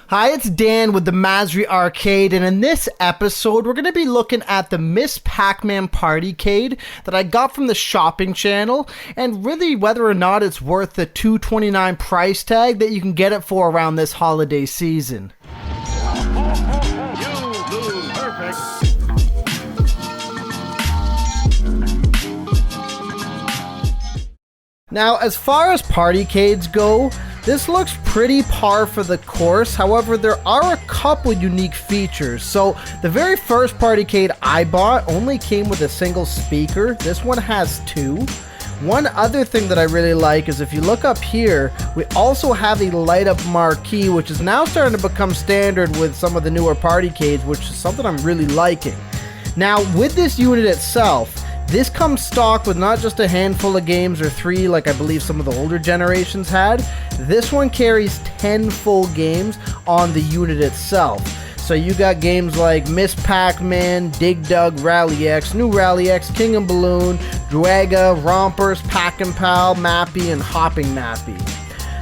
Hi, it's Dan with the Masri Arcade, and in this episode, we're going to be looking at the Miss Pacman Partycade that I got from the shopping channel, and really whether or not it's worth the $229 price tag that you can get it for around this holiday season. You lose. Perfect. Now, as far as partycades go, this looks pretty par for the course. However, there are a couple unique features. So, the very first partycade I bought only came with a single speaker. This one has two. One other thing that I really like is if you look up here, we also have a light up marquee, which is now starting to become standard with some of the newer partycades, which is something I'm really liking. Now, with this unit itself, this comes stock with not just a handful of games or 3 like I believe some of the older generations had. This one carries 10 full games on the unit itself. So you got games like Miss Pac-Man, Dig Dug, Rally X, New Rally X, King and Balloon, Draga, Rompers, Pac-and-Pal, Mappy, and Hopping Mappy.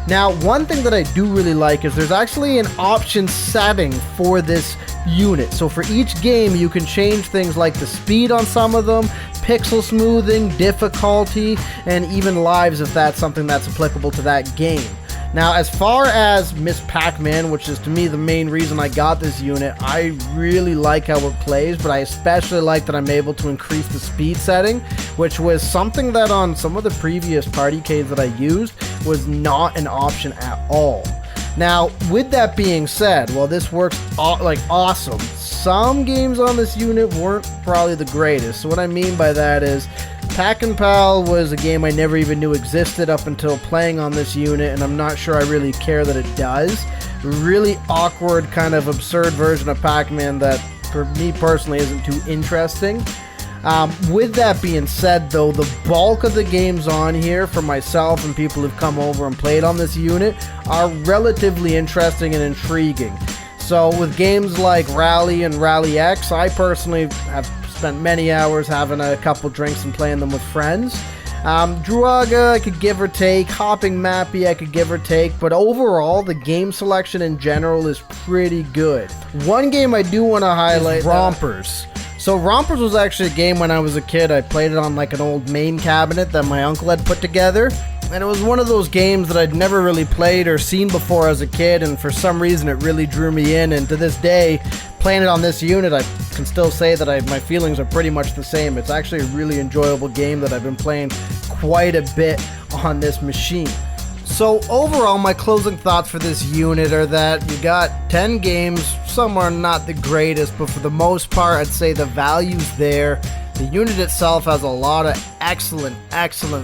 Now, one thing that I do really like is there's actually an option setting for this unit. So for each game, you can change things like the speed on some of them, pixel smoothing, difficulty, and even lives if that's something that's applicable to that game. Now, as far as Miss Pac-Man, which is to me the main reason I got this unit, I really like how it plays, but I especially like that I'm able to increase the speed setting, which was something that on some of the previous partycades that I used was not an option at all. Now, with that being said, well, this works awesome. Some games on this unit weren't probably the greatest. So what I mean by that is Pac-and-Pal was a game I never even knew existed up until playing on this unit, and I'm not sure I really care that it does. Really awkward, kind of absurd version of Pac-Man that, for me personally, isn't too interesting. With that being said, though, the bulk of the games on here for myself and people who've come over and played on this unit are relatively interesting and intriguing. So with games like Rally and Rally X, I personally have spent many hours having a couple drinks and playing them with friends. Draga, I could give or take. Hopping Mappy, I could give or take. But overall, the game selection in general is pretty good. One game I do want to highlight is Rompers. So Rompers was actually a game when I was a kid. I played it on like an old main cabinet that my uncle had put together. And it was one of those games that I'd never really played or seen before as a kid, and for some reason it really drew me in, and to this day, playing it on this unit, I can still say that my feelings are pretty much the same. It's actually a really enjoyable game that I've been playing quite a bit on this machine. So overall, my closing thoughts for this unit are that you got 10 games. Some are not the greatest, but for the most part, I'd say the value's there. The unit itself has a lot of excellent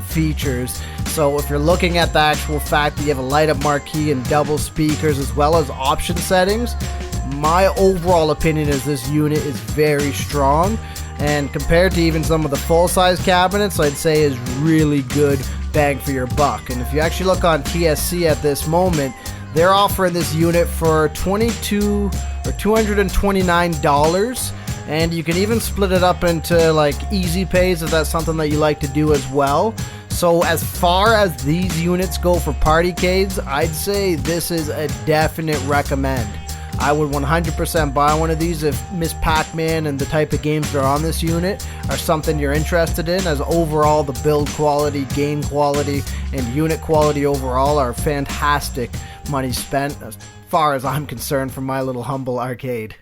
features. So if you're looking at the actual fact that you have a light-up marquee and double speakers as well as option settings, my overall opinion is this unit is very strong. And compared to even some of the full-size cabinets, I'd say is really good bang for your buck. And if you actually look on TSC at this moment, they're offering this unit for $229. And you can even split it up into like easy pays if that's something that you like to do as well. So as far as these units go for partycades, I'd say this is a definite recommend. I would 100% buy one of these if Miss Pac-Man and the type of games that are on this unit are something you're interested in, as overall the build quality, game quality, and unit quality overall are fantastic money spent as far as I'm concerned from my little humble arcade.